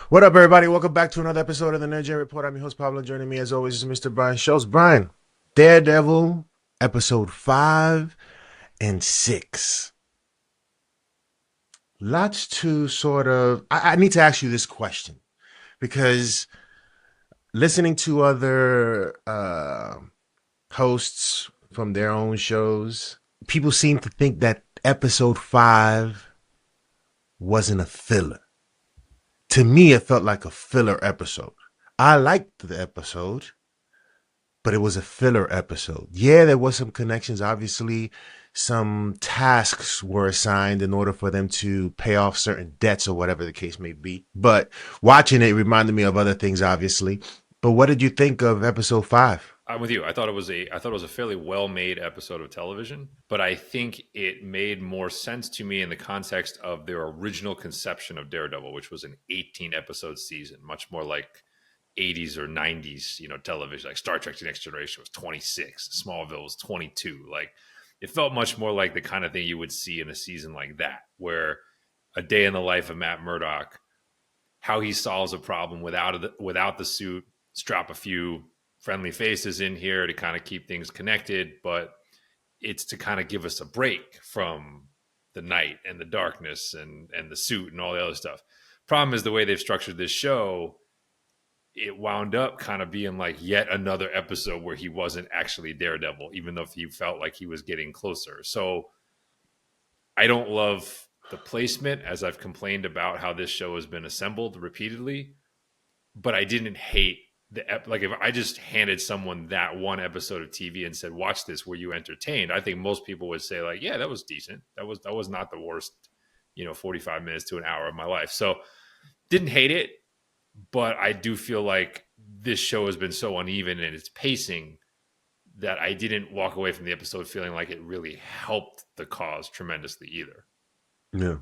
What up, everybody? Welcome back to another episode of the Nerd Gen Report. I'm your host, Pablo. Joining me, as always, is Mr. Brian Schultz. Brian, Daredevil, episode 5 and 6. Lots to sort of... I need to ask you this question because listening to other hosts from their own shows, people seem to think that episode 5 wasn't a filler. To me, it felt like a filler episode. I liked the episode, but it was a filler episode. Yeah, there was some connections. Obviously, some tasks were assigned in order for them to pay off certain debts or whatever the case may be. But watching it reminded me of other things, obviously. But what did you think of episode 5? I'm with you. I thought it was a fairly well made episode of television, but I think it made more sense to me in the context of their original conception of Daredevil, which was an 18 episode season, much more like 80s or 90s, television. Like Star Trek: The Next Generation was 26, Smallville was 22. Like it felt much more like the kind of thing you would see in a season like that, where a day in the life of Matt Murdock, how he solves a problem without the suit, strap a few friendly faces in here to kind of keep things connected, but it's to kind of give us a break from the night and the darkness and the suit and all the other stuff. Problem is the way they've structured this show, it wound up kind of being like yet another episode where he wasn't actually Daredevil, even though he felt like he was getting closer. So I don't love the placement, as I've complained about how this show has been assembled repeatedly, but I didn't hate like if I just handed someone that one episode of TV and said, "Watch this," were you entertained? I think most people would say, like, "Yeah, that was decent. That was not the worst, 45 minutes to an hour of my life." So didn't hate it, but I do feel like this show has been so uneven in its pacing that I didn't walk away from the episode feeling like it really helped the cause tremendously either. Yeah.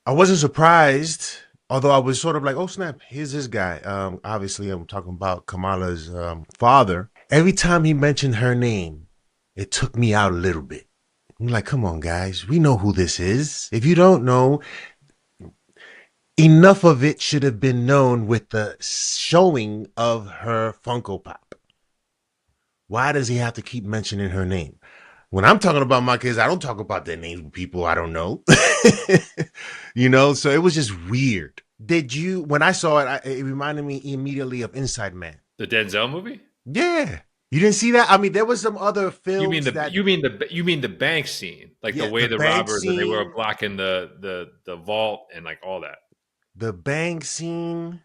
I wasn't surprised, although I was sort of like, oh, snap, here's this guy. Obviously, I'm talking about Kamala's father. Every time he mentioned her name, it took me out a little bit. I'm like, come on, guys. We know who this is. If you don't know, enough of it should have been known with the showing of her Funko Pop. Why does he have to keep mentioning her name? When I'm talking about my kids, I don't talk about their names with people I don't know. So it was just weird. When I saw it, it reminded me immediately of Inside Man. The Denzel movie? Yeah. You didn't see that? I mean, there was some other You mean films the that, bank scene, like the yeah, way the the bank robbers and they were scene, blocking the vault and like all that. the bank scene,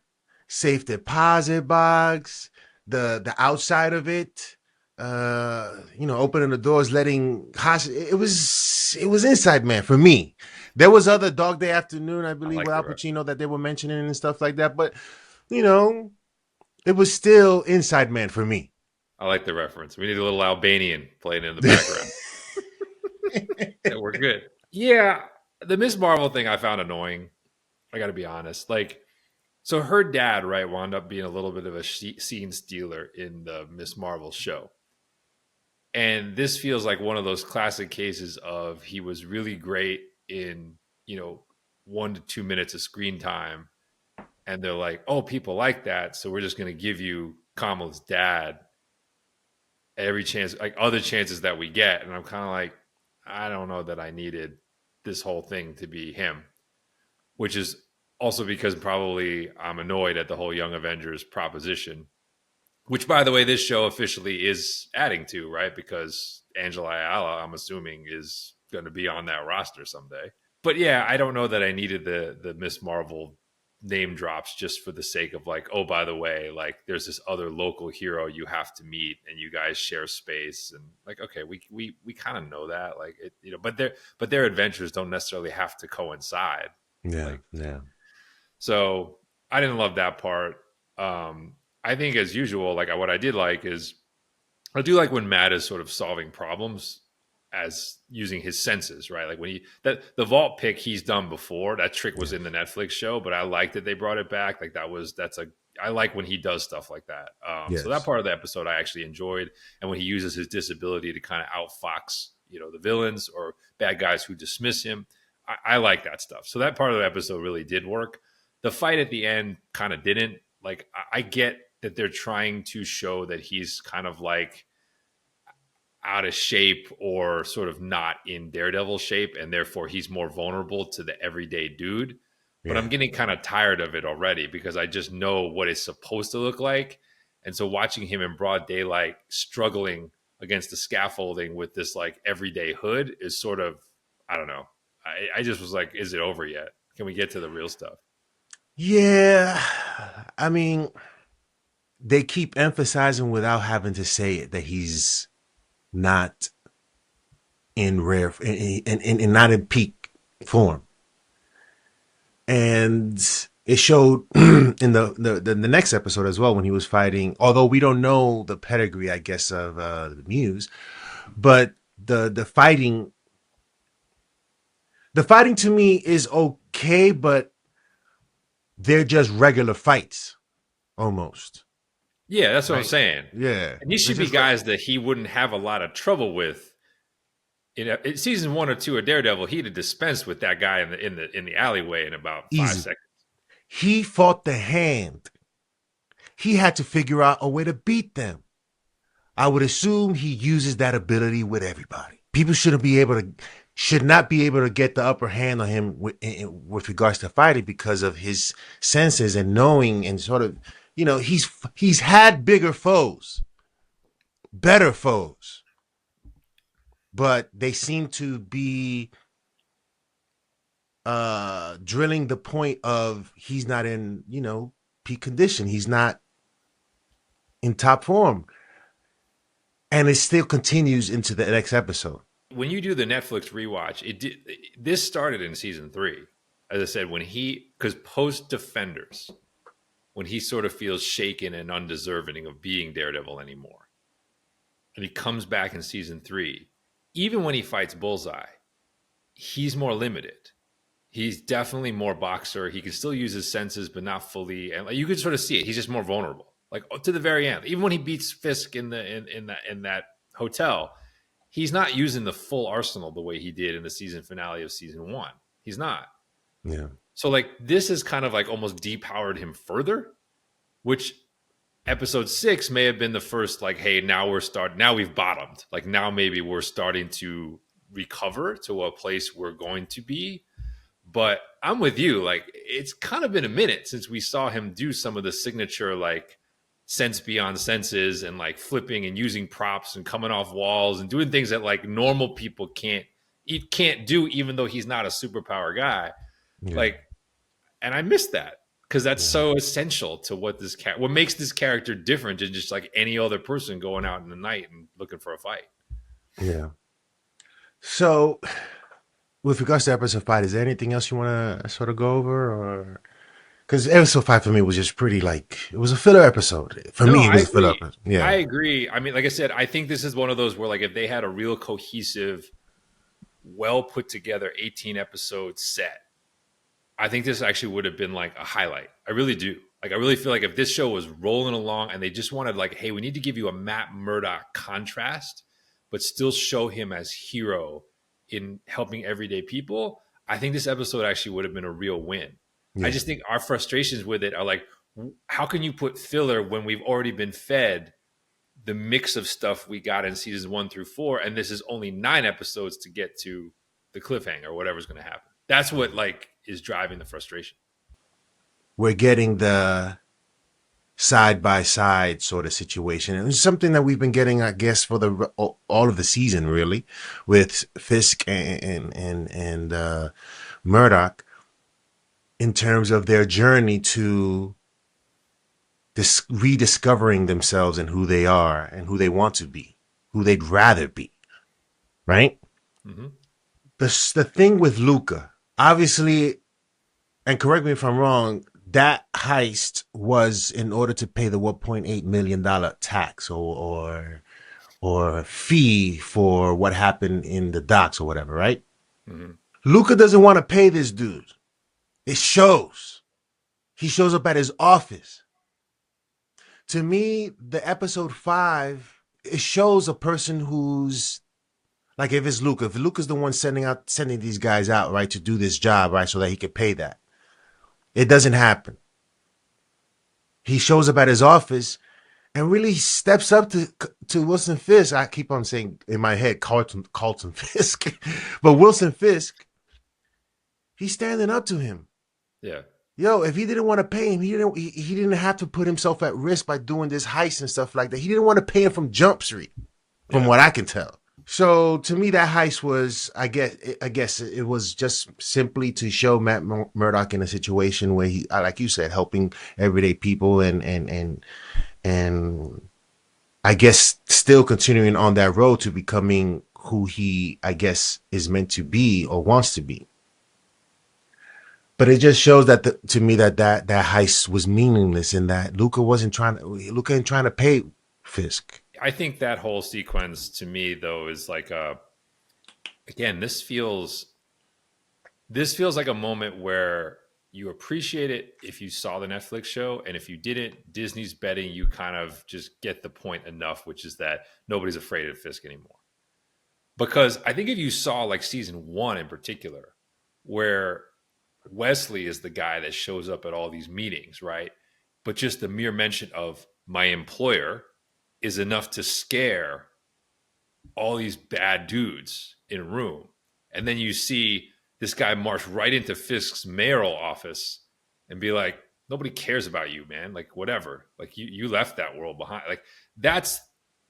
safe deposit box, the outside of it, opening the doors, letting it was Inside Man for me. There was other Dog Day Afternoon, I I believe, with like the Al rep. Pacino that they were mentioning and stuff like that, but you know, it was still Inside Man for me. I like the reference. We need a little Albanian playing in the background. Yeah, we're good. Yeah, the Miss Marvel thing I found annoying. I got to be honest. Like, so her dad, right, wound up being a little bit of a scene stealer in the Miss Marvel show. And this feels like one of those classic cases of he was really great in, 1 to 2 minutes of screen time. And they're like, oh, people like that. So we're just going to give you Kamala's dad every chance, like other chances that we get. And I'm kind of like, I don't know that I needed this whole thing to be him, which is also because probably I'm annoyed at the whole Young Avengers proposition, which, by the way, this show officially is adding to, right? Because Angela Ayala, I'm assuming, is going to be on that roster someday. But yeah, I don't know that I needed the Miss Marvel name drops just for the sake of like, oh, by the way, like there's this other local hero you have to meet and you guys share space. And like, okay, we kind of know that, like it, but their adventures don't necessarily have to coincide. Yeah, Like, yeah. so I didn't love that part. I think as usual, like what I did like is I do like when Matt is sort of solving problems as using his senses, right? Like when that the vault pick he's done before, that trick was in the Netflix show, but I like that they brought it back. Like I like when he does stuff like that. So that Yes. part of the episode I actually enjoyed, and when he uses his disability to kind of outfox, the villains or bad guys who dismiss him, I like that stuff. So that part of the episode really did work. The fight at the end kind of didn't. Like, I get that they're trying to show that he's kind of like out of shape or sort of not in Daredevil shape, and therefore he's more vulnerable to the everyday dude. But Yeah. I'm getting kind of tired of it already because I just know what it's supposed to look like. And so watching him in broad daylight struggling against the scaffolding with this like everyday hood is sort of, I don't know. I just was like, is it over yet? Can we get to the real stuff? Yeah. I mean, they keep emphasizing without having to say it that he's not in rare in not in peak form. And it showed in the next episode as well when he was fighting, although we don't know the pedigree, I guess, of the Muse, but the fighting to me is okay, but they're just regular fights almost. Yeah, that's what I'm Right. saying. Yeah. And these They're should be just guys that he wouldn't have a lot of trouble with. In season 1 or 2 of Daredevil, he'd have dispensed with that guy in the alleyway in about five easy. seconds. He fought the Hand. He had to figure out a way to beat them. I would assume he uses that ability with everybody. People should not be able to get the upper hand on him with regards to fighting because of his senses and knowing and sort of, he's had bigger foes, better foes, but they seem to be drilling the point of he's not in, peak condition. He's not in top form. And it still continues into the next episode. When you do the Netflix rewatch, this started in season 3. As I said, because post Defenders, when he sort of feels shaken and undeserving of being Daredevil anymore, and he comes back in season 3, even when he fights Bullseye, he's more limited. He's definitely more boxer. He can still use his senses, but not fully. And you can sort of see it. He's just more vulnerable. Like to the very end, even when he beats Fisk in that hotel, he's not using the full arsenal the way he did in the season finale of season 1. He's not. Yeah. So like this is kind of like almost depowered him further, which episode 6 may have been the first like, hey, now we've bottomed. Like now maybe we're starting to recover to a place we're going to be. But I'm with you. Like it's kind of been a minute since we saw him do some of the signature like sense beyond senses and like flipping and using props and coming off walls and doing things that like normal people can't do, even though he's not a superpower guy. Yeah. Like, and I miss that because that's Yeah. so essential to what makes this character different than just like any other person going out in the night and looking for a fight. Yeah. So, with regards to episode 5, is there anything else you want to sort of go over, or because episode 5 for me was just pretty like it was a filler episode. For No, me, it I was a filler agree. episode. Yeah. I agree. I mean, like I said, I think this is one of those where like if they had a real cohesive, well put together 18 episode set, I think this actually would have been like a highlight. I really do. Like I really feel like if this show was rolling along and they just wanted like, hey, we need to give you a Matt Murdock contrast, but still show him as hero in helping everyday people, I think this episode actually would have been a real win. Yeah. I just think our frustrations with it are like, how can you put filler when we've already been fed the mix of stuff we got in seasons 1 through 4, and this is only 9 episodes to get to the cliffhanger or whatever's going to happen. That's what like is driving the frustration. We're getting the side by side sort of situation. And it's something that we've been getting, I guess, for all of the season, really, with Fisk and Murdoch in terms of their journey to rediscovering themselves and who they are and who they want to be, who they'd rather be, right? Mm-hmm. The thing with Luca, obviously, and correct me if I'm wrong, that heist was in order to pay the $1.8 million tax or fee for what happened in the docks or whatever, right? Mm-hmm. Luca doesn't want to pay this dude. It shows. He shows up at his office. To me, the episode 5, it shows a person who's like, if Luca's the one sending these guys out, right, to do this job, right, so that he can pay that. It doesn't happen. He shows up at his office and really steps up to Wilson Fisk. I keep on saying in my head Carlton Fisk, but Wilson Fisk, he's standing up to him. Yeah. Yo, if he didn't want to pay him, he didn't have to put himself at risk by doing this heist and stuff like that. He didn't want to pay him from Jump Street, from Yeah. what I can tell. So to me, that heist was, I guess it was just simply to show Matt Murdock in a situation where he, like you said, helping everyday people and I guess still continuing on that road to becoming who he, I guess, is meant to be or wants to be. But it just shows that to me that heist was meaningless and that Luca ain't trying to pay Fisk. I think that whole sequence to me though is like again, this feels like a moment where you appreciate it if you saw the Netflix show, and if you didn't, Disney's betting you kind of just get the point enough, which is that nobody's afraid of Fisk anymore. Because I think if you saw like season 1 in particular, where Wesley is the guy that shows up at all these meetings, right? But just the mere mention of my employer is enough to scare all these bad dudes in a room. And then you see this guy march right into Fisk's mayoral office and be like, nobody cares about you, man. Like, whatever. Like, you left that world behind. Like, that's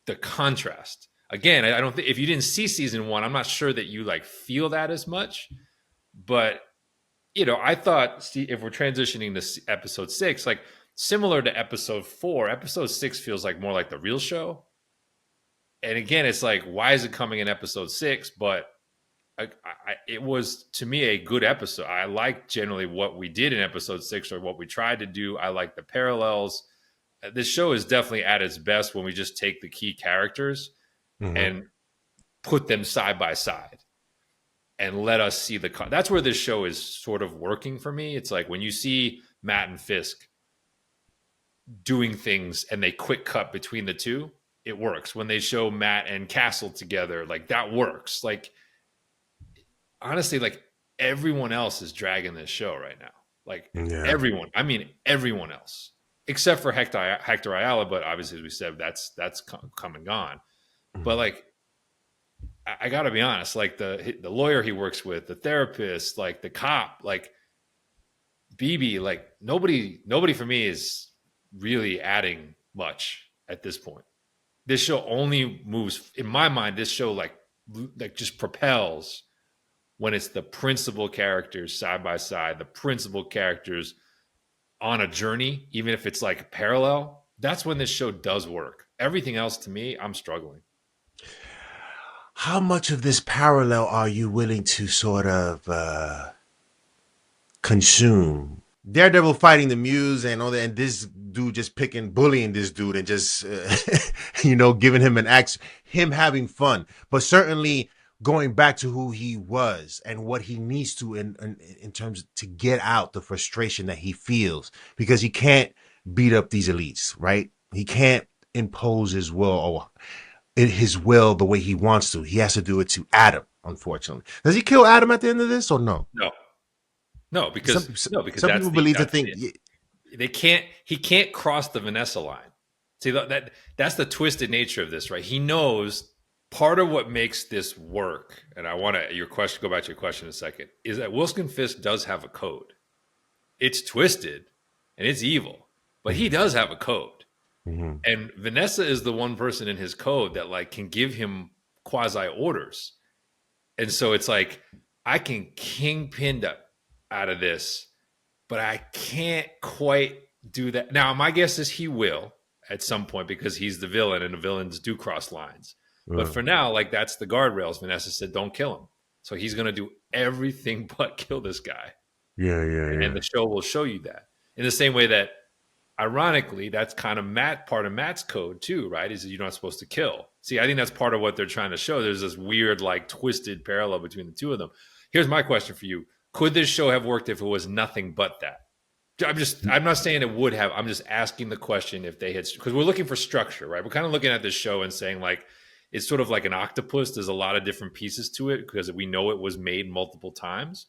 the contrast. Again, I don't think, if you didn't see season 1, I'm not sure that you like feel that as much. But, you know, I thought, if we're transitioning to episode 6, like similar to episode 4, episode 6 feels like more like the real show. And again, it's like, why is it coming in episode 6? But it was, to me, a good episode. I like generally what we did in episode 6, or what we tried to do. I like the parallels. This show is definitely at its best when we just take the key characters and put them side by side and let us see that's where this show is sort of working for me. It's like when you see Matt and Fisk doing things and they quick cut between the two, it works. When they show Matt and Castle together, like that works. Like, honestly, like everyone else is dragging this show right now. Like everyone, I mean, everyone else except for Hector Ayala. But obviously, as we said, that's come and gone. But like, I got to be honest, like the lawyer he works with, the therapist, like the cop, like BB, like nobody for me is really adding much at this point. This show only moves, in my mind, this show like just propels when it's the principal characters side by side, the principal characters on a journey, even if it's like parallel. That's when this show does work. Everything else, to me, I'm struggling. How much of this parallel are you willing to sort of consume? Daredevil fighting the Muse and all that, and this dude just bullying this dude and just, giving him an axe, him having fun, but certainly going back to who he was and what he needs to in terms to get out the frustration that he feels, because he can't beat up these elites, right? He can't impose his will the way he wants to. He has to do it to Adam, unfortunately. Does he kill Adam at the end of this or no? No, because some people believe to think he can't cross the Vanessa line. See, that's the twisted nature of this, right? He knows part of what makes this work, and I want to go back to your question in a second, is that Wilson Fisk does have a code. It's twisted and it's evil, but he does have a code. Mm-hmm. And Vanessa is the one person in his code that like can give him quasi orders. And so it's like, I can kingpin out of this, but I can't quite do that. Now, my guess is he will at some point, because he's the villain and the villains do cross lines. But for now, like that's the guardrails. Vanessa said, don't kill him. So he's going to do everything but kill this guy. Yeah. And the show will show you that in the same way that, ironically, that's kind of part of Matt's code too, right? Is that you're not supposed to kill. See, I think that's part of what they're trying to show. There's this weird, like twisted parallel between the two of them. Here's my question for you. Could this show have worked if it was nothing but that? I'm not saying it would have. I'm just asking the question if they had, because we're looking for structure, right? We're kind of looking at this show and saying like, it's sort of like an octopus. There's a lot of different pieces to it because we know it was made multiple times.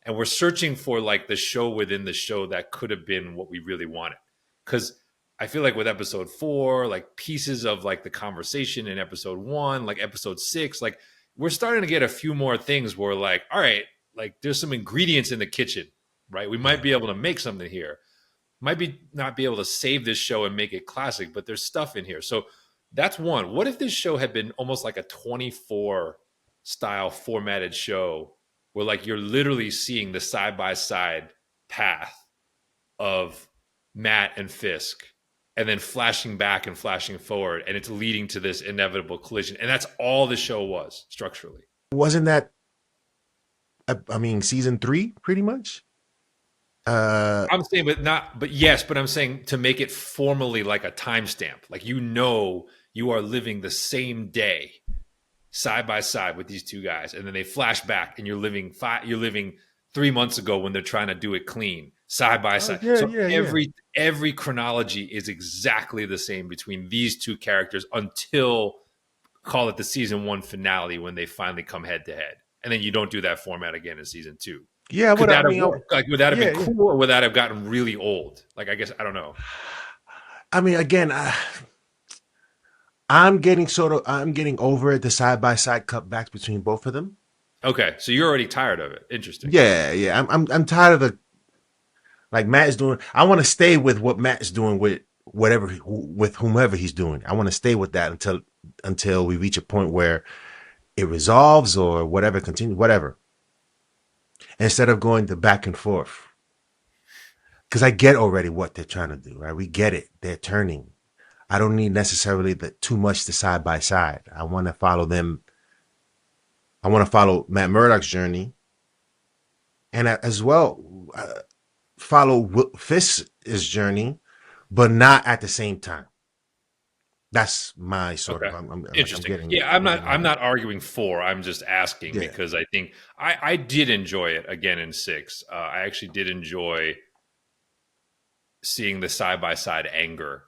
and we're searching for like the show within the show that could have been what we really wanted. Because I feel like with episode 4, like pieces of like the conversation in episode 1, like episode 6, like we're starting to get a few more things where like, all right, like there's some ingredients in the kitchen, right? We might Yeah. be able to make something here. Might be not be able to save this show and make it classic, but there's stuff in here. So that's one. What if this show had been almost like a 24 style formatted show where like you're literally seeing the side by side path of Matt and Fisk and then flashing back and flashing forward, and it's leading to this inevitable collision. And that's all the show was structurally. Wasn't that? I mean, season 3, pretty much. I'm saying, but yes, but I'm saying to make it formally like a timestamp, like you are living the same day side by side with these two guys, and then they flash back, and you're living 3 months ago when they're trying to do it clean side by Oh side. yeah, So yeah, yeah. every chronology is exactly the same between these two characters until call it the season 1 finale when they finally come head to head, and then you don't do that format again in season 2. Yeah, Could what I that have mean, worked? Like, would that have yeah, been yeah. cool, or would that have gotten really old? Like, I guess I don't know. I mean, again, I'm getting over the side by side cutbacks between both of them. Okay, so you're already tired of it. Interesting. Yeah, yeah. I'm tired of the like Matt is doing. I want to stay with what Matt is doing with with whomever he's doing. I want to stay with that until we reach a point where it resolves or whatever, continue whatever. Instead of going the back and forth, because I get already what they're trying to do. Right, we get it. They're turning. I don't need necessarily too much the side by side. I want to follow them. I want to follow Matt Murdock's journey, and as well follow Fisk's journey, but not at the same time. That's my sort Okay. of. I'm like I'm Interesting. getting. Yeah, I'm not arguing for. I'm just asking Yeah. because I think I did enjoy it again in 6. I actually did enjoy seeing the side by side anger,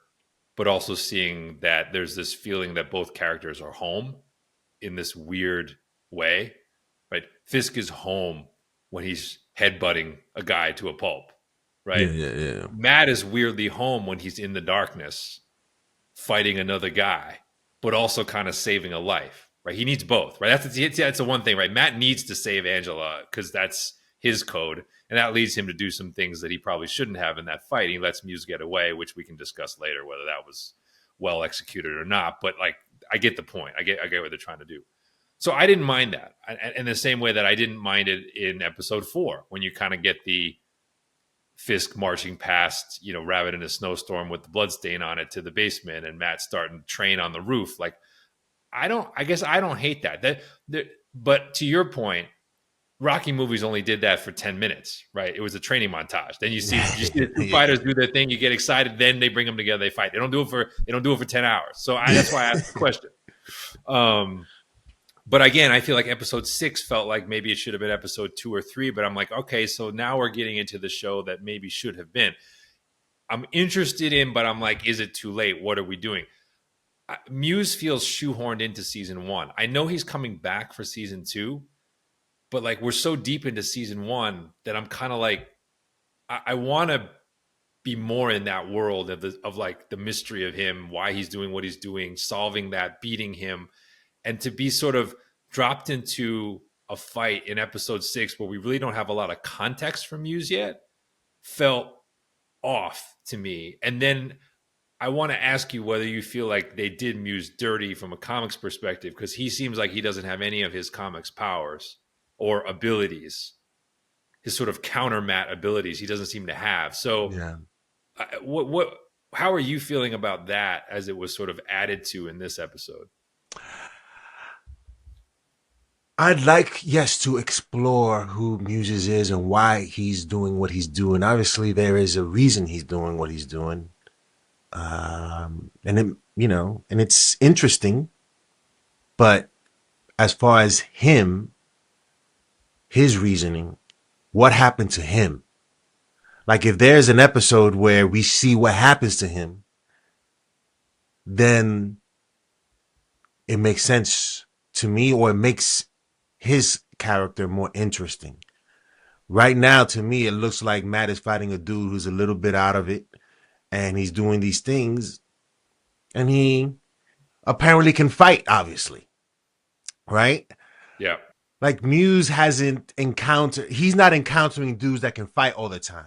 but also seeing that there's this feeling that both characters are home in this weird way. Right? Fisk is home when he's headbutting a guy to a pulp. Yeah, Right? yeah, yeah. Matt is weirdly home when he's in the darkness fighting another guy, but also kind of saving a life, right? He needs both, right? That's the one thing, right? Matt needs to save Angela because that's his code, and that leads him to do some things that he probably shouldn't have in that fight. He lets Muse get away, which we can discuss later whether that was well executed or not. But like, I get the point. I get what they're trying to do. So I didn't mind that, in the same way that I didn't mind it in episode 4 when you kind of get the Fisk marching past, Rabbit in a snowstorm with the bloodstain on it to the basement, and Matt starting to train on the roof. Like, I guess I don't hate that. But to your point, Rocky movies only did that for 10 minutes, right? It was a training montage. Then you see the two Yeah. fighters do their thing, you get excited, then they bring them together, they fight. They don't do it for 10 hours. So that's why I asked the question. But again, I feel like episode 6 felt like maybe it should have been episode 2 or 3, but I'm like, okay, so now we're getting into the show that maybe should have been. I'm interested in, but I'm like, is it too late? What are we doing? Muse feels shoehorned into season 1. I know he's coming back for season 2, but like we're so deep into season 1 that I'm kind of like, I want to be more in that world of like the mystery of him, why he's doing what he's doing, solving that, beating him. And to be sort of dropped into a fight in episode 6 where we really don't have a lot of context from Muse yet felt off to me. And then I want to ask you whether you feel like they did Muse dirty from a comics perspective, because he seems like he doesn't have any of his comics powers or abilities, his sort of counter Matt abilities he doesn't seem to have. So Yeah. how are you feeling about that as it was sort of added to in this episode? I'd like, yes, to explore who Muses is and why he's doing what he's doing. Obviously, there is a reason he's doing what he's doing. And and it's interesting, but as far as his reasoning, what happened to him? Like if there's an episode where we see what happens to him, then it makes sense to me, or it makes his character more interesting. Right now, to me, it looks like Matt is fighting a dude who's a little bit out of it, and he's doing these things, and he apparently can fight, obviously, right? Yeah. Like Muse hasn't encountered, he's not encountering dudes that can fight all the time,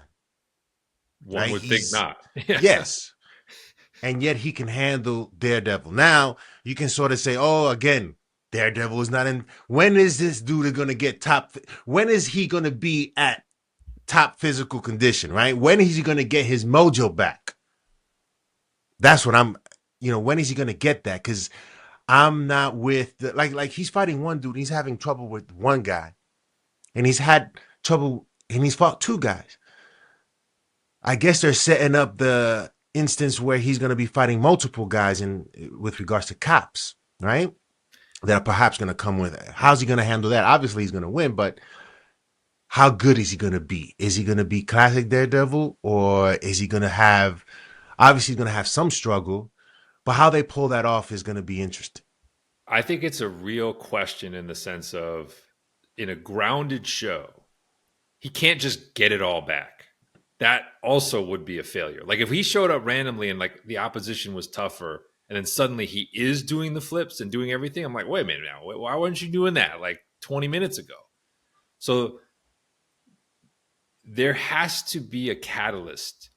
One right? would think He's, not. Yeah. yes, and yet he can handle Daredevil. Now, you can sort of say, oh, again, Daredevil is not in. When is this dude going to get top? When is he going to be at top physical condition, right? When is he going to get his mojo back? That's what I'm, when is he going to get that? Because I'm not with, like he's fighting one dude. He's having trouble with one guy, and he's had trouble, and he's fought two guys. I guess they're setting up the instance where he's going to be fighting multiple guys with regards to cops, right? That are perhaps going to come with it. How's he going to handle that? Obviously, he's going to win, but how good is he going to be? Is he going to be classic Daredevil, or is he going to have? Obviously, he's going to have some struggle, but how they pull that off is going to be interesting. I think it's a real question in the sense of in a grounded show, he can't just get it all back. That also would be a failure. Like if he showed up randomly and like the opposition was tougher and then suddenly he is doing the flips and doing everything, I'm like, wait a minute now. Why weren't you doing that like 20 minutes ago? So there has to be a catalyst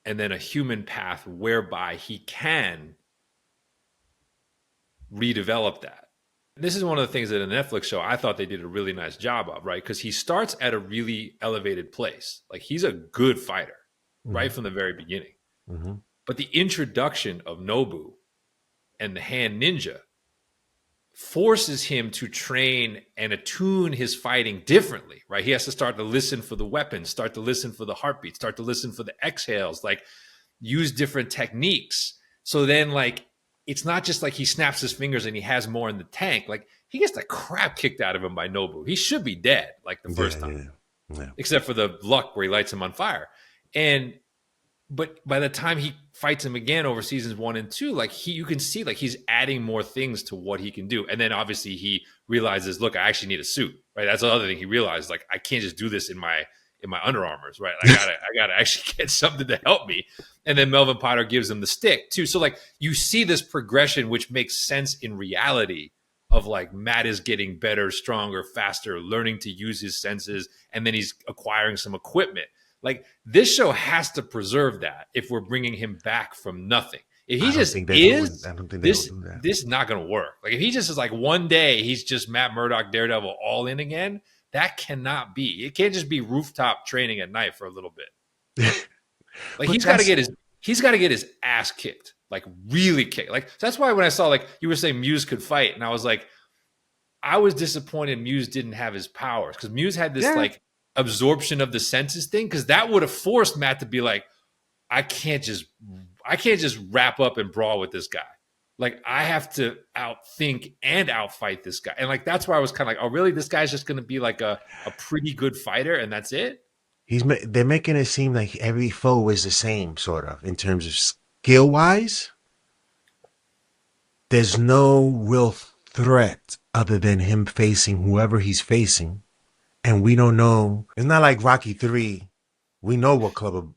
and then a human path whereby he can redevelop that. This is one of the things that in the Netflix show I thought they did a really nice job of, right? Because he starts at a really elevated place. Like he's a good fighter right from the very beginning. Mm-hmm. But the introduction of Nobu and the hand ninja forces him to train and attune his fighting differently, right? He has to start to listen for the weapons, start to listen for the heartbeat, start to listen for the exhales, like use different techniques. So then like it's not just like he snaps his fingers and he has more in the tank. Like he gets the crap kicked out of him by Nobu. He should be dead like the first time. Yeah. Except for the luck where he lights him on fire. But by the time he fights him again over seasons 1 and 2, like you can see like he's adding more things to what he can do. And then obviously he realizes, look, I actually need a suit, right? That's the other thing he realized. Like I can't just do this in my Under Armours, right? I gotta actually get something to help me. And then Melvin Potter gives him the stick too. So like you see this progression, which makes sense in reality of like Matt is getting better, stronger, faster, learning to use his senses, and then he's acquiring some equipment. Like this show has to preserve that if we're bringing him back from nothing. If he just is, I don't think this do that. this is not going to work. Like if he just is like one day he's just Matt Murdock Daredevil all in again, that cannot be. It can't just be rooftop training at night for a little bit. Like he's got to get his ass kicked, like really kicked. Like that's why when I saw like you were saying Muse could fight, and I was like, I was disappointed Muse didn't have his powers because Muse had this like absorption of the senses thing, because that would have forced Matt to be like, I can't just wrap up and brawl with this guy. Like I have to outthink and outfight this guy. And like that's why I was kind of like, oh really? This guy's just gonna be like a pretty good fighter and that's it? They're making it seem like every foe is the same, sort of, in terms of skill wise. There's no real threat other than him facing whoever he's facing. And we don't know. It's not like Rocky 3. We know what Clubber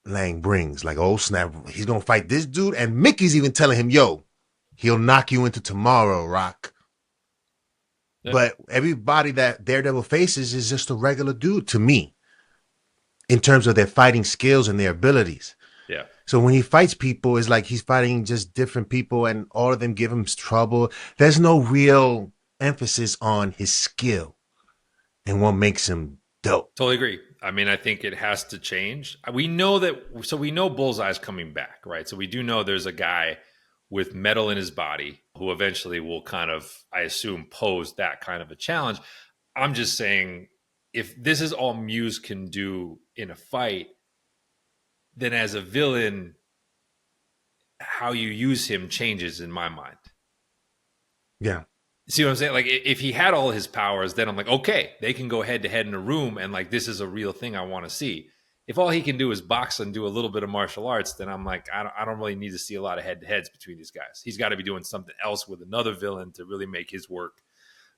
Lang brings. Like, oh, snap. He's going to fight this dude. And Mickey's even telling him, yo, he'll knock you into tomorrow, Rock. Yeah. But everybody that Daredevil faces is just a regular dude to me in terms of their fighting skills and their abilities. Yeah. So when he fights people, it's like he's fighting just different people and all of them give him trouble. There's no real emphasis on his skill and what makes him dope. Totally agree. I mean, I think it has to change. We know Bullseye's coming back, right? So we do know there's a guy with metal in his body who eventually will kind of, I assume, pose that kind of a challenge. I'm just saying, if this is all Muse can do in a fight, then as a villain, how you use him changes in my mind. Yeah. See what I'm saying? Like if he had all his powers, then I'm like, okay, they can go head to head in a room and like, this is a real thing I want to see. If all he can do is box and do a little bit of martial arts, then I'm like, I don't really need to see a lot of head to heads between these guys. He's got to be doing something else with another villain to really make his work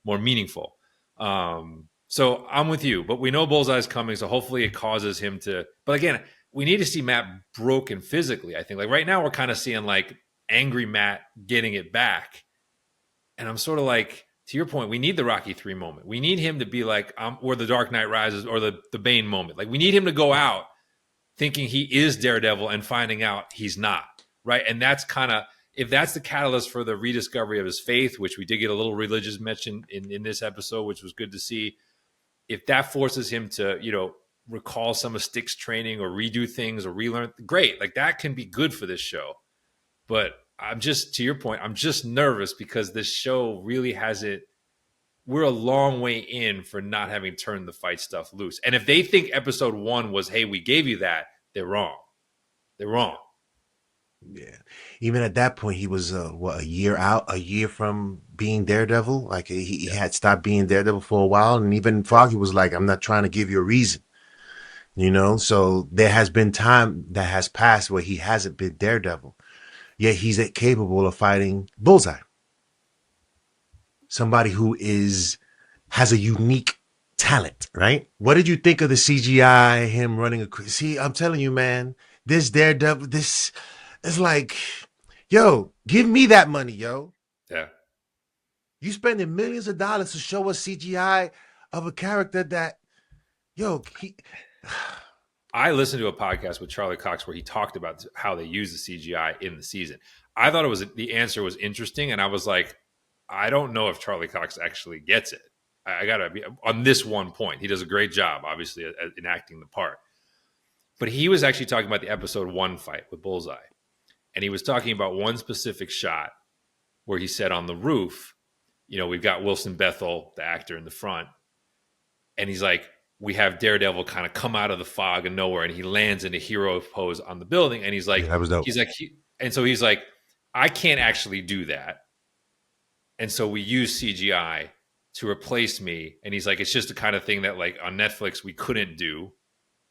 more meaningful. So So I'm with you, but we know Bullseye's coming, so hopefully it causes him to. But again, we need to see Matt broken physically. I think like right now we're kind of seeing like angry Matt getting it back, and I'm sort of like, to your point, we need the Rocky 3 moment. We need him to be like, or the Dark Knight Rises, or the Bane moment. Like we need him to go out thinking he is Daredevil and finding out he's not, right? And that's kind of, if that's the catalyst for the rediscovery of his faith, which we did get a little religious mention in this episode, which was good to see. If that forces him to, recall some of Stick's training or redo things or relearn, great. Like that can be good for this show. But I'm just, to your point, I'm just nervous because this show really hasn't, we're a long way in for not having turned the fight stuff loose. And if they think episode 1 was, hey, we gave you that, they're wrong. They're wrong. Yeah. Even at that point, he was, a year from being Daredevil. Like he had stopped being Daredevil for a while. And even Foggy was like, I'm not trying to give you a reason. So there has been time that has passed where he hasn't been Daredevil. Yet he's capable of fighting Bullseye. Somebody who has a unique talent, right? What did you think of the CGI, him running see, I'm telling you, man, this Daredevil, this is like, yo, give me that money, yo. Yeah. You spending millions of dollars to show us CGI of a character that, I listened to a podcast with Charlie Cox where he talked about how they use the CGI in the season. I thought the answer was interesting, and I was like, I don't know if Charlie Cox actually gets it. I gotta be on this one point. He does a great job, obviously, at enacting the part. But he was actually talking about the episode 1 fight with Bullseye, and he was talking about one specific shot where he said on the roof, we've got Wilson Bethel, the actor, in the front, and he's like, we have Daredevil kind of come out of the fog of nowhere, and he lands in a hero pose on the building, and he's like, yeah, that was dope. He's like, I can't actually do that. And so we use CGI to replace me. And he's like, it's just the kind of thing that like on Netflix we couldn't do.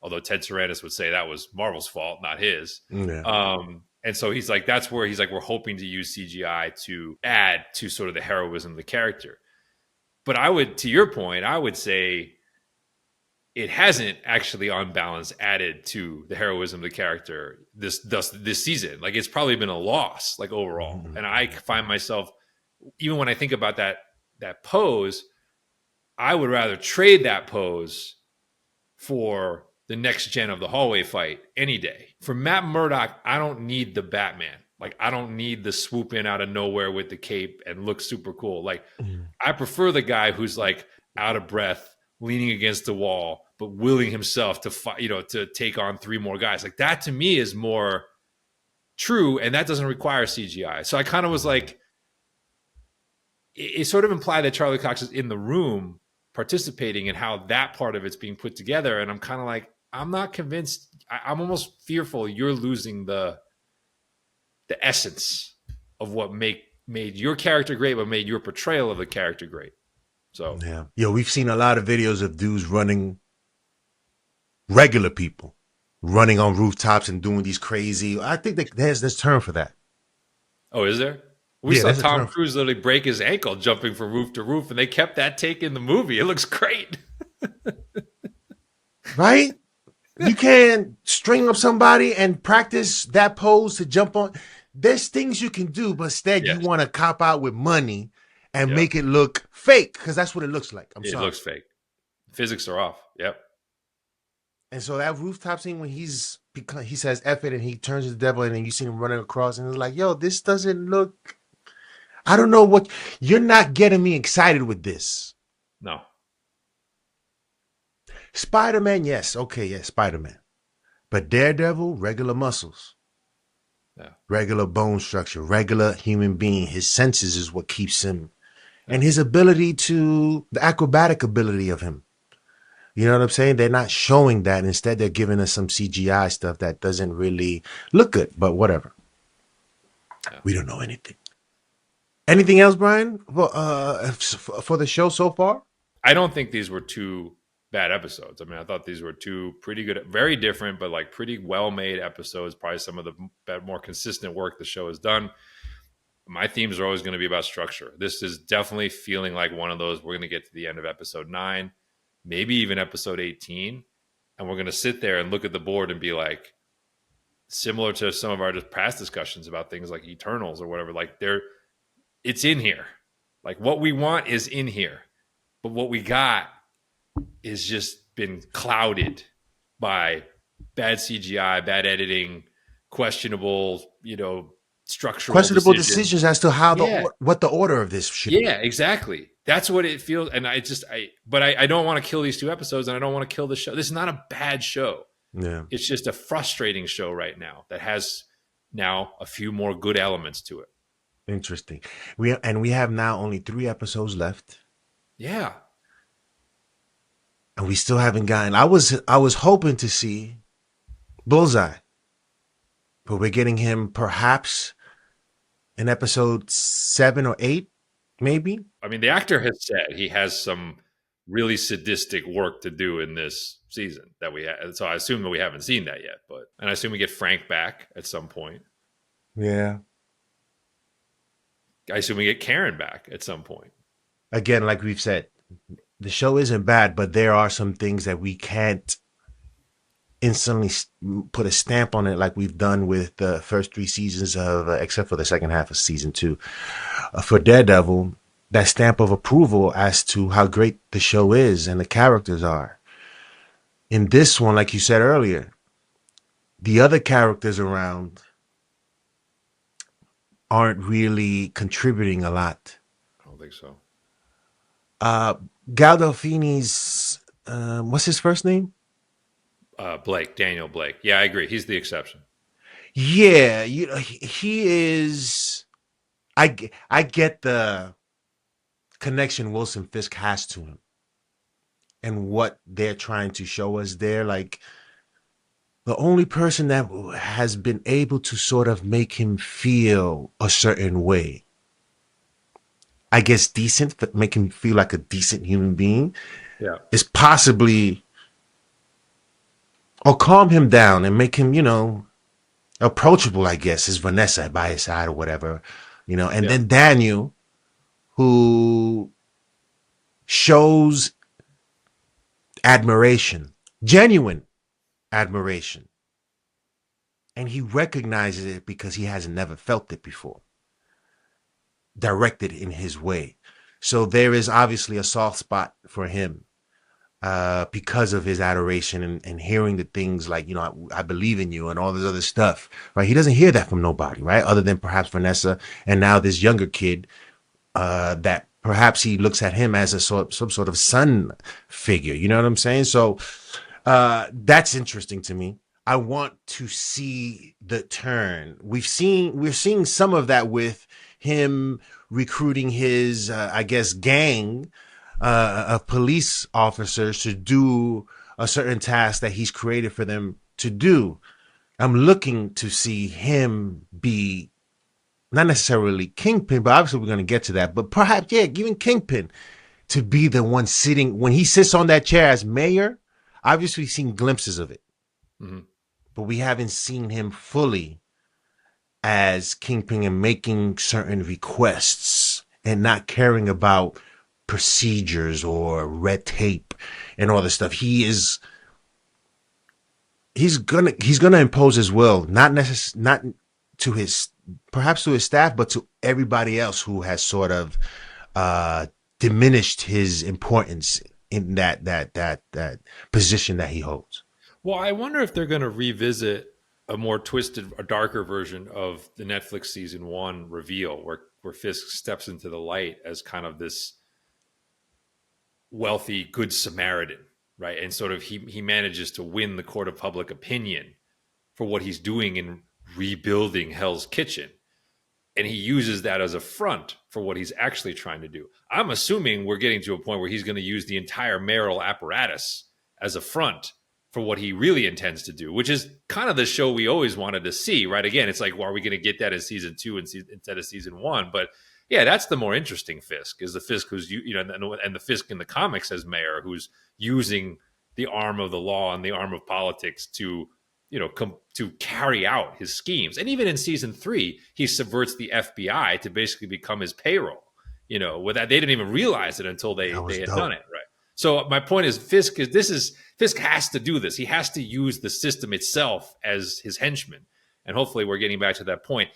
Although Ted Sarandos would say that was Marvel's fault, not his. Yeah. And so he's like, that's where he's like, we're hoping to use CGI to add to sort of the heroism of the character. But to your point, I would say it hasn't actually on balance added to the heroism of the character this season. Like it's probably been a loss, like overall. Mm-hmm. And I find myself, even when I think about that pose, I would rather trade that pose for the next gen of the hallway fight any day. For Matt Murdock, I don't need the Batman. Like I don't need the swoop in out of nowhere with the cape and look super cool. Like I prefer the guy who's like out of breath, leaning against the wall, but willing himself to fight, to take on 3 more guys. Like that to me is more true, and that doesn't require CGI. So I kind of was like, it sort of implied that Charlie Cox is in the room participating in how that part of it's being put together. And I'm kind of like, I'm not convinced. I'm almost fearful you're losing the essence of what made your character great, but made your portrayal of the character great. So yeah, we've seen a lot of videos of dudes running, regular people running on rooftops and doing these crazy. I think there's this term for that. Oh, is there? We saw Tom Cruise literally break his ankle jumping from roof to roof, and they kept that take in the movie. It looks great. Right? You can string up somebody and practice that pose to jump on. There's things you can do, but instead you want to cop out with money and make it look fake, because that's what it looks like. It looks fake. Physics are off. Yep. And so that rooftop scene when he says F it and he turns to the devil and then you see him running across and it's like, yo, this doesn't look, I don't know what, you're not getting me excited with this. No. Spider-Man, yes. Okay, yes, Spider-Man. But Daredevil, regular muscles. Yeah. Regular bone structure, regular human being. His senses is what keeps him. And his ability the acrobatic ability of him. You know what I'm saying? They're not showing that. Instead, they're giving us some CGI stuff that doesn't really look good, but whatever. Yeah. We don't know anything. Anything else, Brian, for the show so far? I don't think these were 2 bad episodes. I mean, I thought these were 2 pretty good, very different, but like pretty well-made episodes. Probably some of the more consistent work the show has done. My themes are always going to be about structure. This is definitely feeling like one of those. We're going to get to the end of episode 9. maybe even episode 18. And we're going to sit there and look at the board and be like, similar to some of our past discussions about things like Eternals or whatever, like it's in here. Like what we want is in here, but what we got is just been clouded by bad CGI, bad editing, questionable, structural Questionable decisions. decisions as to how Yeah, what the order of this should be. yeah, exactly. That's what it feels. And I don't want to kill these 2 episodes, and I don't want to kill the show. This is not a bad show. Yeah. It's just a frustrating show right now that has now a few more good elements to it. Interesting. We have now only 3 episodes left. Yeah. And we still haven't gotten. I was hoping to see Bullseye, but we're getting him perhaps in episode 7 or 8, maybe. I mean, the actor has said he has some really sadistic work to do in this season that we have. So I assume that we haven't seen that yet, and I assume we get Frank back at some point. Yeah. I assume we get Karen back at some point. Again, like we've said, the show isn't bad, but there are some things that we can't instantly put a stamp on it like we've done with the first 3 seasons of, except for the second half of season 2. For Daredevil, that stamp of approval as to how great the show is and the characters are. In this one, like you said earlier, the other characters around aren't really contributing a lot. I don't think so. Gandolfini's, what's his first name? Daniel Blake. Yeah, I agree. He's the exception. Yeah, he is. I get the connection Wilson Fisk has to him and what they're trying to show us there. Like, the only person that has been able to sort of make him feel a certain way, I guess decent, but make him feel like a decent human being, Yeah. is possibly, or calm him down and make him, approachable, I guess, is Vanessa by his side or whatever, and then Daniel, who shows admiration, genuine admiration. And he recognizes it because he hasn't never felt it before, directed in his way. So there is obviously a soft spot for him because of his adoration and hearing the things like, I believe in you and all this other stuff, right? He doesn't hear that from nobody, right? Other than perhaps Vanessa and now this younger kid that perhaps he looks at him as some sort of son figure. You know what I'm saying? So that's interesting to me. I want to see the turn. We're seeing some of that with him recruiting his, I guess, gang of police officers to do a certain task that he's created for them to do. I'm looking to see him be not necessarily Kingpin, but obviously we're going to get to that. But perhaps, even Kingpin to be the one sitting when he sits on that chair as mayor. Obviously, we've seen glimpses of it, but we haven't seen him fully as Kingpin and making certain requests and not caring about procedures or red tape and all this stuff. He's gonna impose his will, not to his, perhaps to his staff, but to everybody else who has sort of diminished his importance in that position that he holds. Well, I wonder if they're going to revisit a more twisted, a darker version of the Netflix season 1 reveal where Fisk steps into the light as kind of this wealthy good Samaritan, right? And sort of he manages to win the court of public opinion for what he's doing in rebuilding Hell's Kitchen. And he uses that as a front for what he's actually trying to do. I'm assuming we're getting to a point where he's going to use the entire mayoral apparatus as a front for what he really intends to do, which is kind of the show we always wanted to see, right? Again, it's like, well, are we going to get that in season 2 instead of season 1? But yeah, that's the more interesting Fisk, is the Fisk who's, and the Fisk in the comics as mayor, who's using the arm of the law and the arm of politics to, to carry out his schemes. And even in season 3, he subverts the FBI to basically become his payroll, with that. They didn't even realize it until they had done it. Right. So my point is, Fisk has to do this. He has to use the system itself as his henchman, and hopefully, we're getting back to that point.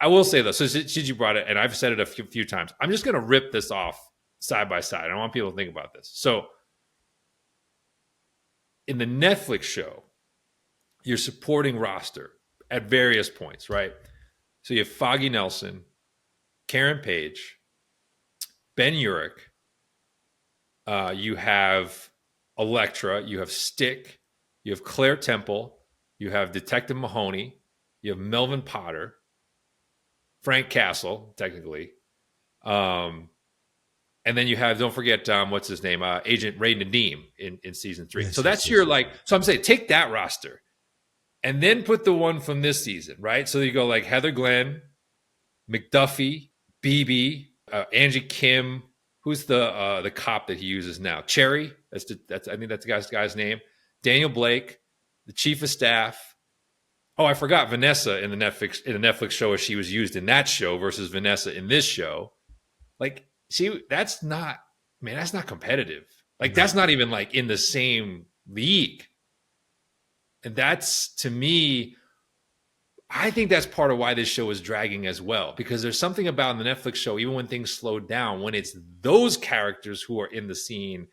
I will say though, so since you brought it, and I've said it a few times, I'm just going to rip this off side by side. I want people to think about this. So, in the Netflix show, your supporting roster at various points, right? So you have Foggy Nelson, Karen Page, Ben Urich, you have Elektra, you have Stick, you have Claire Temple, you have Detective Mahoney, you have Melvin Potter, Frank Castle, technically. And then you have, don't forget, what's his name? Agent Ray Nadeem in season 3. Yes, so that's your so I'm saying take that roster and then put the one from this season, right? So you go like Heather Glenn, McDuffie, BB, Angie Kim. Who's the cop that he uses now? Cherry. That's I think that's the guy's name. Daniel Blake, the chief of staff. Oh, I forgot Vanessa in the Netflix show as she was used in that show versus Vanessa in this show. Like, see, that's not competitive. Like, that's not even like in the same league. And that's, to me, I think that's part of why this show is dragging as well, because there's something about the Netflix show, even when things slow down, when it's those characters who are in the scene,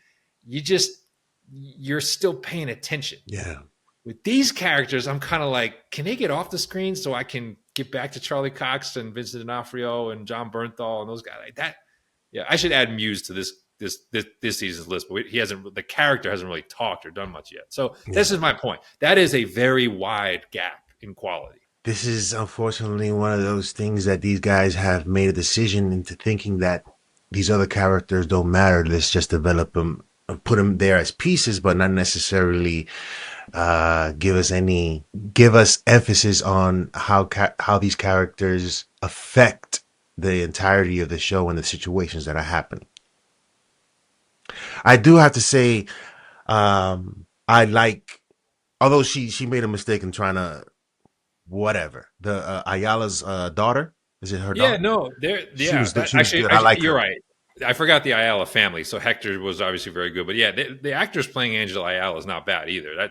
you're still paying attention. Yeah. With these characters, I'm kind of like, can they get off the screen so I can get back to Charlie Cox and Vincent D'Onofrio and John Bernthal and those guys like that? Yeah, I should add Muse to this season's list, but the character hasn't really talked or done much yet. So this is my point. That is a very wide gap in quality. This is unfortunately one of those things that these guys have made a decision into thinking that these other characters don't matter. Let's just develop them, put them there as pieces, but not necessarily give us emphasis on how these characters affect the entirety of the show and the situations that are happening. I do have to say, I like, although she made a mistake in trying to, whatever, the Ayala's daughter, is it her daughter? Yeah, no, She was good. Actually, I like you're her. right. I forgot the Ayala family. So Hector was obviously very good, but yeah, the actors playing Angela Ayala is not bad either.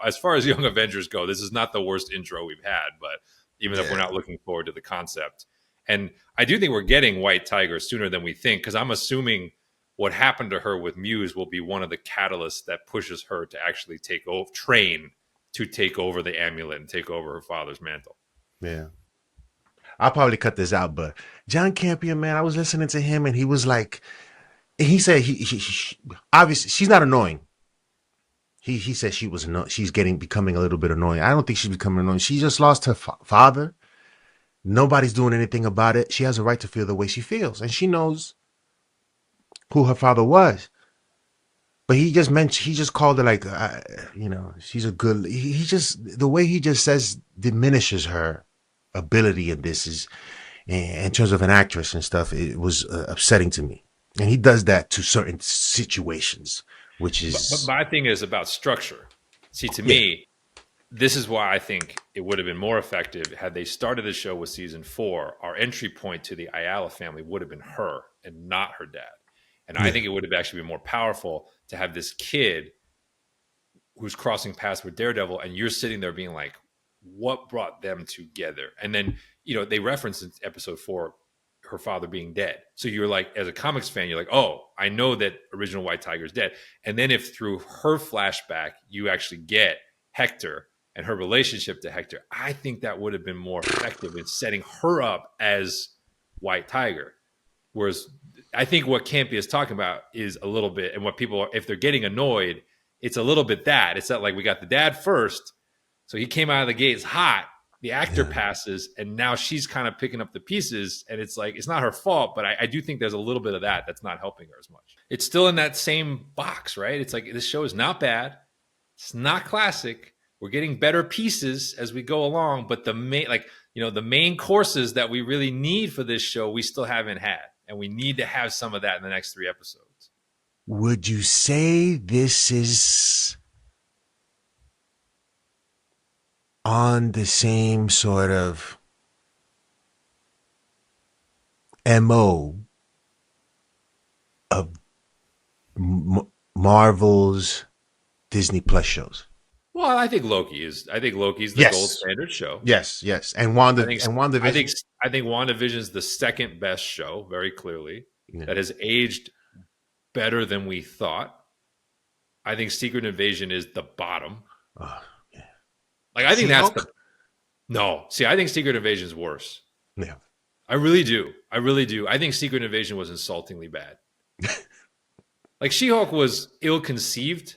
As far as Young Avengers go, this is not the worst intro we've had. But even if we're not looking forward to the concept, and I do think we're getting White Tiger sooner than we think, because I'm assuming what happened to her with Muse will be one of the catalysts that pushes her to actually train to take over the amulet and take over her father's mantle. Yeah. I'll probably cut this out, but John Campion, man, I was listening to him and he was like, he said obviously she's not annoying. He said she's becoming a little bit annoying. I don't think she's becoming annoying. She just lost her father. Nobody's doing anything about it. She has a right to feel the way she feels, and she knows who her father was. But he just called her like, she's a good. The way he just says diminishes her ability in this is, in terms of an actress and stuff. It was upsetting to me, and he does that to certain situations, which is. But my thing is about structure. See, to me, this is why I think it would have been more effective had they started the show with season 4. Our entry point to the Ayala family would have been her and not her dad. And I think it would have actually been more powerful to have this kid who's crossing paths with Daredevil, and you're sitting there being like, what brought them together? And then, they reference in episode 4 her father being dead. So you're like, as a comics fan, you're like, oh, I know that original White Tiger's dead. And then if through her flashback, you actually get Hector and her relationship to Hector, I think that would have been more effective in setting her up as White Tiger. Whereas I think what Campy is talking about is a little bit, and what people are, if they're getting annoyed, it's a little bit that. It's not like we got the dad first, so he came out of the gates hot, the actor passes, and now she's kind of picking up the pieces, and it's like, it's not her fault, but I do think there's a little bit of that's not helping her as much. It's still in that same box, right? It's like, this show is not bad. It's not classic. We're getting better pieces as we go along, but the main courses that we really need for this show, we still haven't had. And we need to have some of that in the next 3 episodes. Would you say this is on the same sort of MO of Marvel's Disney Plus shows. Well, Loki's the gold Yes, standard show. yes, and I think I think WandaVision. I think WandaVision's the second best show, very clearly, Yeah. that has aged better than we thought. I think Secret Invasion is the bottom. Yeah. Like I think that's She-Hulk? no. See, I think Secret Invasion is worse. Yeah. I really do. I think Secret Invasion was insultingly bad. Like She-Hulk was ill-conceived,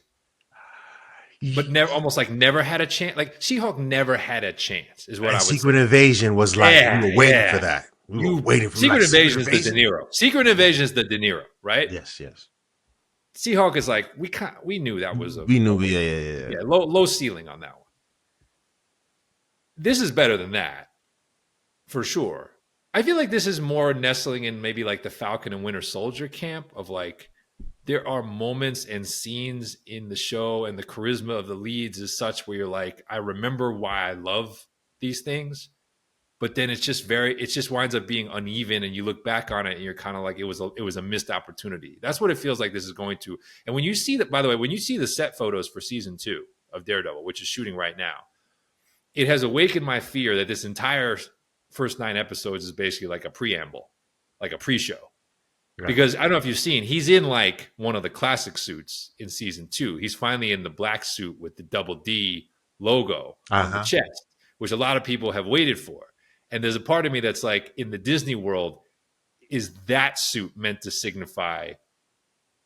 but never had a chance. Like She-Hulk never had a chance, is what And I would Secret say. Invasion was like we were waiting for that. We were waiting for Secret like, Invasion is the De Niro. Secret Invasion is the De Niro, right? Yes. She-Hulk is like we knew that was We knew. Yeah. low ceiling on that one. This is better than that, for sure. I feel like this is more nestling in maybe like the Falcon and Winter Soldier camp of like there are moments and scenes in the show and the charisma of the leads is such where you're like, I remember why I love these things, but then it just winds up being uneven, and you look back on it and you're kind of like it was a missed opportunity. That's what it feels like this is going to. And when you see that, by the way, when you see the set photos for season 2 of Daredevil, which is shooting right now, it has awakened my fear that this entire first 9 episodes is basically like a preamble, like a pre-show. Right. Because I don't know if you've seen, he's in like one of the classic suits in season 2. He's finally in the black suit with the double D logo on the chest, which a lot of people have waited for. And there's a part of me that's like, in the Disney world, is that suit meant to signify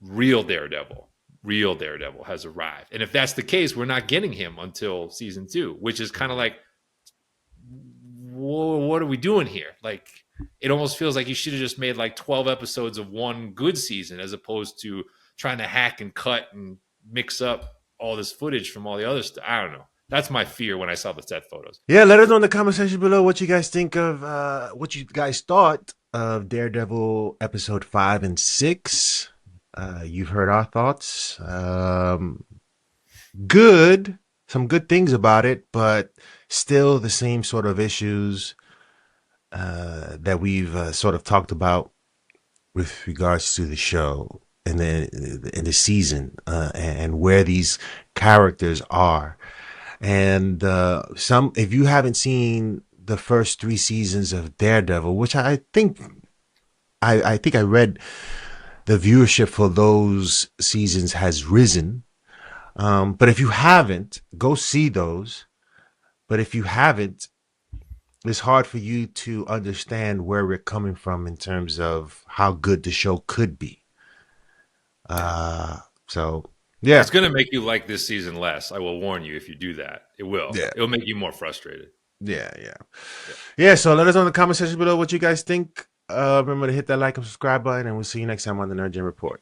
real Daredevil? Real Daredevil has arrived. And if that's the case, we're not getting him until season 2, which is kind of like, whoa, what are we doing here? Like, it almost feels like you should have just made like 12 episodes of one good season as opposed to trying to hack and cut and mix up all this footage from all the other stuff. I don't know. That's my fear when I saw the set photos. Yeah, let us know in the comment section below what you guys think of, what you guys thought of Daredevil episode 5 and 6. You've heard our thoughts. Good. Some good things about it, but still the same sort of issues that we've sort of talked about with regards to the show and in the season and where these characters are. And if you haven't seen the first 3 seasons of Daredevil, which I think I read the viewership for those seasons has risen. But if you haven't, go see those. But if you haven't, it's hard for you to understand where we're coming from in terms of how good the show could be. So, yeah. It's going to make you like this season less. I will warn you if you do that. It will. Yeah. It will make you more frustrated. Yeah, so let us know in the comment section below what you guys think. Remember to hit that like and subscribe button, and we'll see you next time on the Nerd Gen Report.